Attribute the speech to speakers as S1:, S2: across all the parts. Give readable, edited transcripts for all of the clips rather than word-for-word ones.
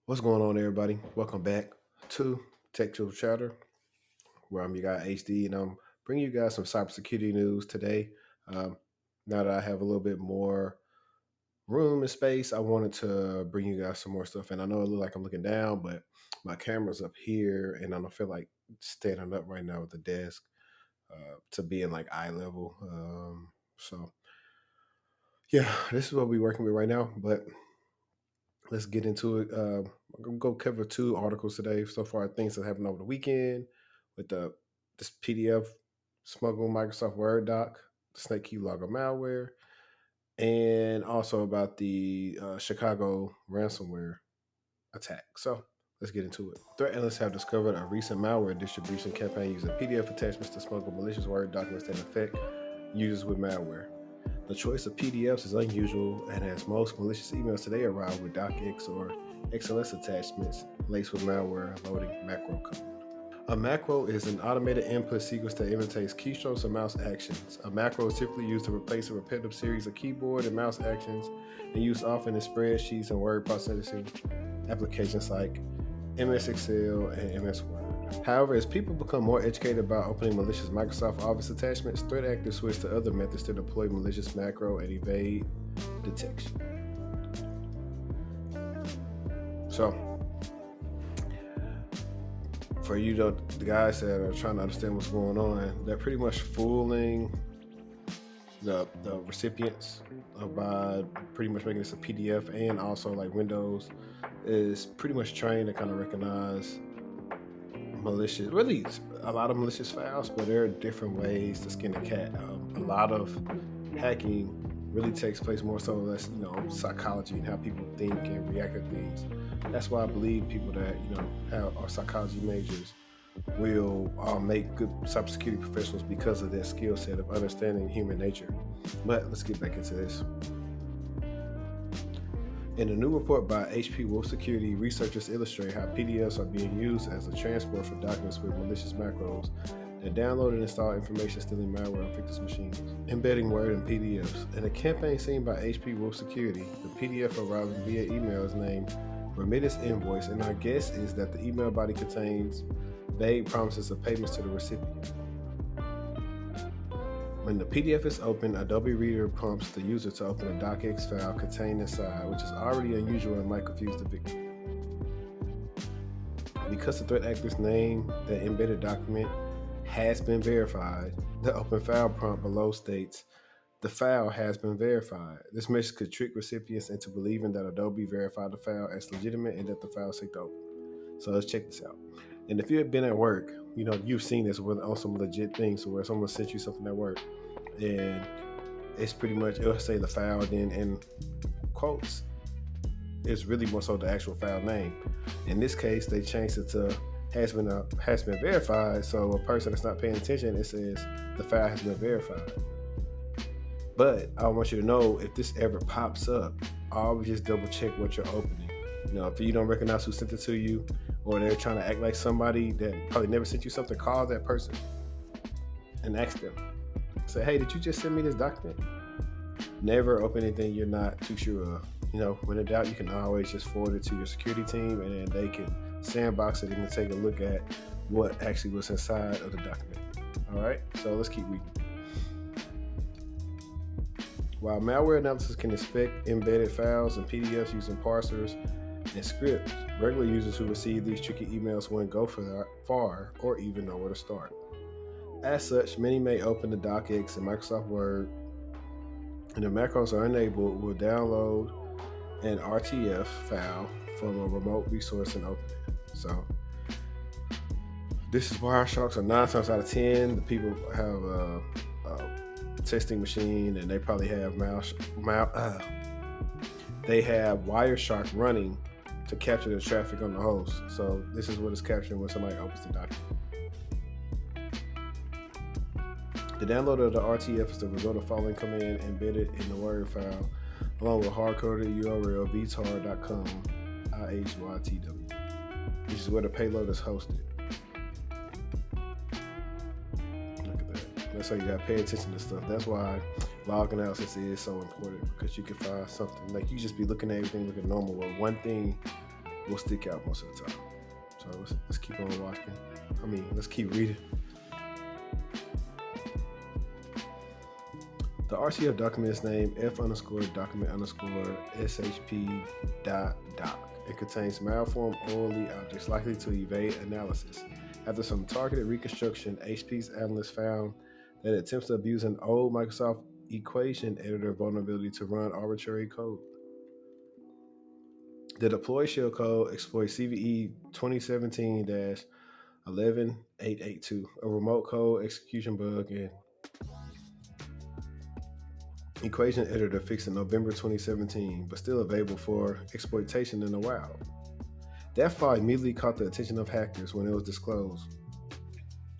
S1: What's going on, everybody? Welcome back to Textual Chatter, where I'm your guy HD, and I'm bringing you guys some cybersecurity news today. Um, now that I have a little bit more room and space, I wanted to bring you guys some more stuff. And I know it looks like I'm looking down, but my camera's up here, and I don't feel like standing up right now at the desk to be in like eye level. So yeah, this is what we're working with right now. But let's get into it. I'm gonna go cover two articles today so far. Things that happened over the weekend with the this PDF smuggle Microsoft Word doc, the snake keylogger malware, and also about the Chicago ransomware attack. So let's get into it. Threat analysts have discovered a recent malware distribution campaign using PDF attachments to smuggle malicious Word documents that infect users with malware. The choice of PDFs is unusual, and as most malicious emails today arrive with docx or XLS attachments laced with malware loading macro code. A macro is an automated input sequence that imitates keystrokes or mouse actions. A macro is typically used to replace a repetitive series of keyboard and mouse actions and used often in spreadsheets and word processing applications like MS Excel and MS Word. However, as people become more educated about opening malicious Microsoft Office attachments, threat actors switch to other methods to deploy malicious macro and evade detection. So, for you, the guys that are trying to understand what's going on, they're pretty much fooling the recipients by pretty much making this a PDF, and also like Windows is pretty much trained to kind of recognize malicious, really a lot of malicious files, but there are different ways to skin a cat. A lot of hacking really takes place more so less, psychology and how people think and react to things. That's why I believe people that are psychology majors will make good cybersecurity professionals because of their skill set of understanding human nature. But let's get back into this. In a new report by HP Wolf Security, researchers illustrate how PDFs are being used as a transport for documents with malicious macros that download and install information stealing malware on victims' machines, embedding Word in PDFs. In a campaign seen by HP Wolf Security, the PDF arriving via email is named Remittance Invoice, and our guess is that the email body contains vague promises of payments to the recipient. When the PDF is opened, Adobe Reader prompts the user to open a docx file contained inside, which is already unusual and might confuse the victim. Because the threat actor's name, the embedded document, has been verified, the open file prompt below states, the file has been verified. This message could trick recipients into believing that Adobe verified the file as legitimate and that the file is safe to open. So let's check this out. And if you've been at work, you've seen this on some legit things where someone sent you something at work and it's pretty much, it'll say the file, then in quotes, it's really more so the actual file name. In this case, they changed it to has been verified. So a person that's not paying attention, it says the file has been verified. But I want you to know, if this ever pops up, always just double check what you're opening. If you don't recognize who sent it to you, or they're trying to act like somebody that probably never sent you something, call that person and ask them. Say, hey, did you just send me this document? Never open anything you're not too sure of. When in doubt, you can always just forward it to your security team, and then they can sandbox it and take a look at what actually was inside of the document. All right, so let's keep reading. While malware analysis can inspect embedded files and PDFs using parsers and scripts, regular users who receive these tricky emails won't go far or even know where to start. As such, many may open the docx in Microsoft Word, and if macros are enabled, will download an RTF file from a remote resource and open it. So this is Wiresharks are 9 times out of 10. The people have a testing machine, and they probably have they have Wireshark running to capture the traffic on the host. So this is what it's capturing when somebody opens the document. The download of the RTF is the result of following command embedded in the Word file, along with hard-coded URL vtar.com IHYTW, which is where the payload is hosted. Look at that. That's how you gotta pay attention to stuff. That's why log analysis is so important, because you can find something like you just be looking at everything looking normal, but one thing will stick out most of the time. So let's keep on watching. Let's keep reading. The RTF document is named F_document_SHP.doc. It contains malformed OLE objects likely to evade analysis. After some targeted reconstruction, HP's analysts found that it attempts to abuse an old Microsoft equation editor vulnerability to run arbitrary code. The deployed shellcode exploits CVE 2017-11882, a remote code execution bug in equation editor fixed in November 2017, but still available for exploitation in the wild. That file immediately caught the attention of hackers when it was disclosed.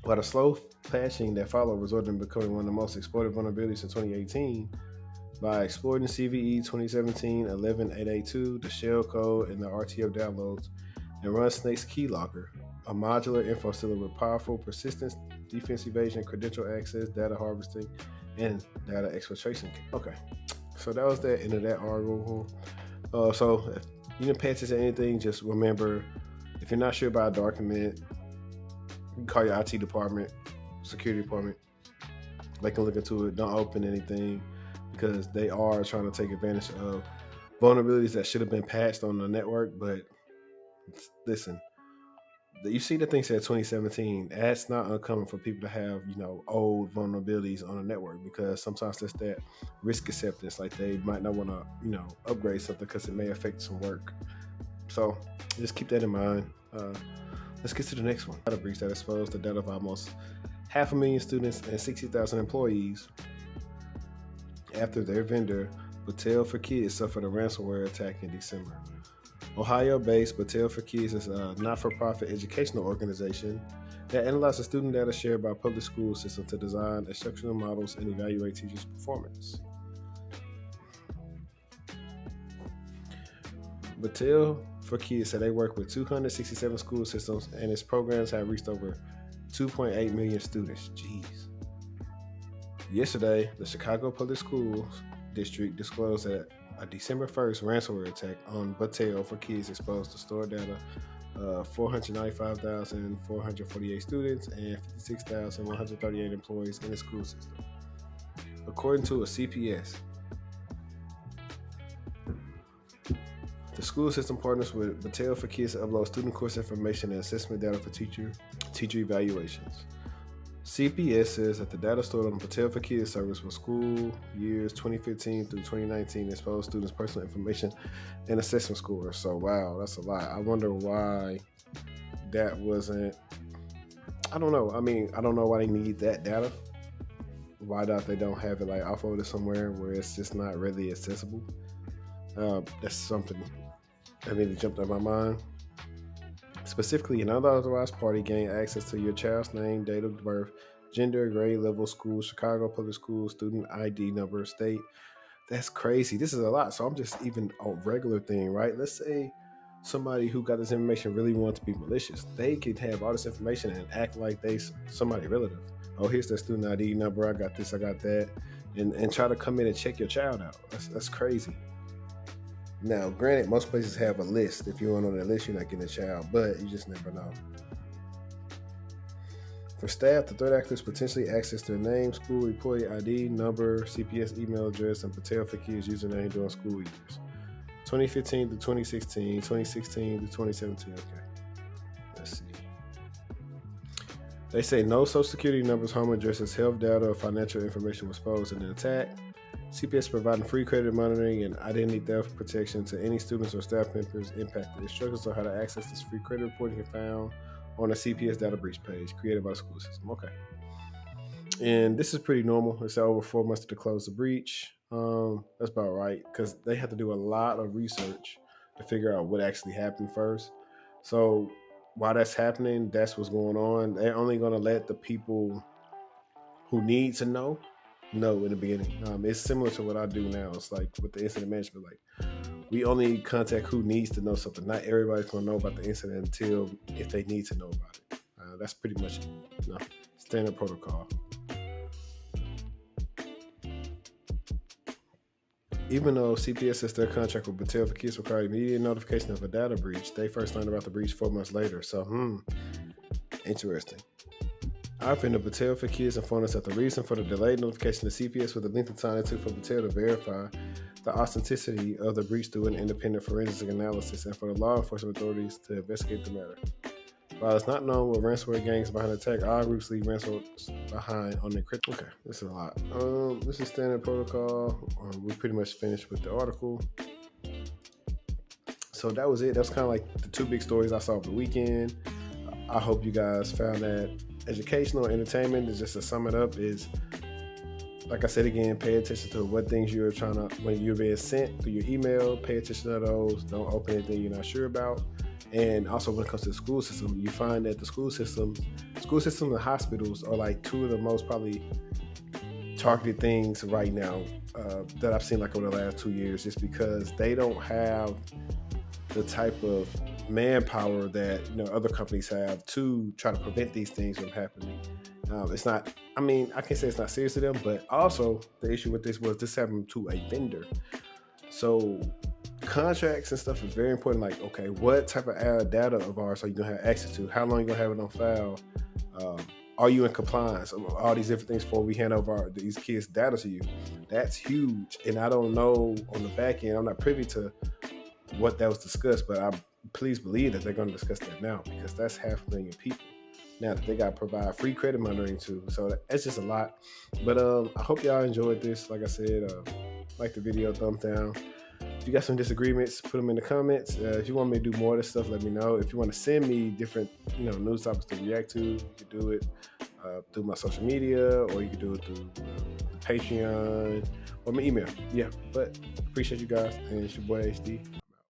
S1: While the slow patching that followed resulted in becoming one of the most exploited vulnerabilities in 2018, by exploiting CVE 2017-11882, the shellcode, and the RTF downloads, and run Snake's keylogger, a modular info stealer with powerful persistence, defense evasion, credential access, data harvesting, and data exfiltration. Okay, so that was the end of that article. So if you didn't pay attention to anything, just remember, if you're not sure about a document, you can call your IT department, security department. They can look into it. Don't open anything, because they are trying to take advantage of vulnerabilities that should have been patched on the network. But listen, you see the thing said 2017. That's not uncommon for people to have, old vulnerabilities on a network, because sometimes that's that risk acceptance. Like, they might not want to, upgrade something because it may affect some work. So just keep that in mind. Let's get to the next one. Data breach that exposed the data of almost 500,000 students and 60,000 employees after their vendor, Battelle for Kids, suffered a ransomware attack in December. Ohio-based Battelle for Kids is a not-for-profit educational organization that analyzes student data shared by public school systems to design instructional models and evaluate teachers' performance. Battelle for Kids said they work with 267 school systems, and its programs have reached over 2.8 million students. Jeez. Yesterday, the Chicago Public Schools District disclosed that a December 1st ransomware attack on Battelle for Kids exposed the store data of 495,448 students and 56,138 employees in the school system. According to a CPS, the school system partners with Battelle for Kids to upload student course information and assessment data for teacher evaluations. CPS says that the data stored on the Battelle for Kids service for school years 2015 through 2019 exposed students' personal information and assessment scores. So, wow, that's a lot. I wonder why that wasn't. I don't know. I don't know why they need that data. Why they don't have it offloaded somewhere where it's just not really accessible. That's something that really jumped out of my mind. Specifically, an unauthorized party gained access to your child's name, date of birth, gender, grade level, school, Chicago Public Schools, student ID number, state. That's crazy. This is a lot. So I'm just even a regular thing, right? Let's say somebody who got this information really wants to be malicious. They could have all this information and act like they somebody relative. Oh, here's the student ID number. I got this, I got that. And try to come in and check your child out. That's crazy. Now, granted, most places have a list. If you aren't on that list, you're not getting a child, but you just never know. For staff, the threat actors potentially access their name, school employee ID, number, CPS email address, and Battelle for Kids username during school years. 2015 to 2016, 2016 to 2017. Okay. Let's see. They say no social security numbers, home addresses, health data, or financial information was exposed in the attack. CPS providing free credit monitoring and identity theft protection to any students or staff members impacted. Instructions on how to access this free credit reporting are found on the CPS data breach page created by the school system. Okay. And this is pretty normal. It's over 4 months to close the breach. That's about right, because they have to do a lot of research to figure out what actually happened first. So while that's happening, that's what's going on. They're only going to let the people who need to know in the beginning. It's similar to what I do now. It's like with the incident management, like we only contact who needs to know something. Not everybody's going to know about the incident until if they need to know about it. That's pretty much standard protocol. Even though CPS says their contract with Battelle for Kids required immediate notification of a data breach, they first learned about the breach 4 months later. So, interesting. Our friend of Battelle for Kids informed us that the reason for the delayed notification to CPS was the length of time it took for Battelle to verify the authenticity of the breach through an independent forensic analysis and for the law enforcement authorities to investigate the matter. While it's not known what ransomware gangs behind the attack, all groups leave ransomware behind on the encryption. Okay, this is a lot. This is standard protocol. We pretty much finished with the article. So that was it. That's kind of like the two big stories I saw over the weekend. I hope you guys found that educational, entertainment. Is just to sum it up is, like I said again, pay attention to what things you're trying to, when you're being sent through your email, pay attention to those. Don't open anything you're not sure about. And also when it comes to the school system, you find that the school systems and hospitals are like two of the most probably targeted things right now that I've seen like over the last 2 years, just because they don't have the type of manpower that other companies have to try to prevent these things from happening. It's not, I can say it's not serious to them, but also the issue with this was this happened to a vendor. So contracts and stuff is very important. Like, okay, what type of data of ours are you gonna have access to? How long are you gonna have it on file? Are you in compliance? All these different things before we hand over these kids' data to you. That's huge. And I don't know on the back end, I'm not privy to what that was discussed, but I please believe that they're going to discuss that now, because that's 500,000 people now that they got to provide free credit monitoring to. So that's just a lot. But I hope y'all enjoyed this. Like I said, like the video, thumbs down. If you got some disagreements, put them in the comments. If you want me to do more of this stuff, let me know. If you want to send me different news topics to react to, you can do it through my social media, or you can do it through Patreon or my email. Yeah, but appreciate you guys, and it's your boy HD.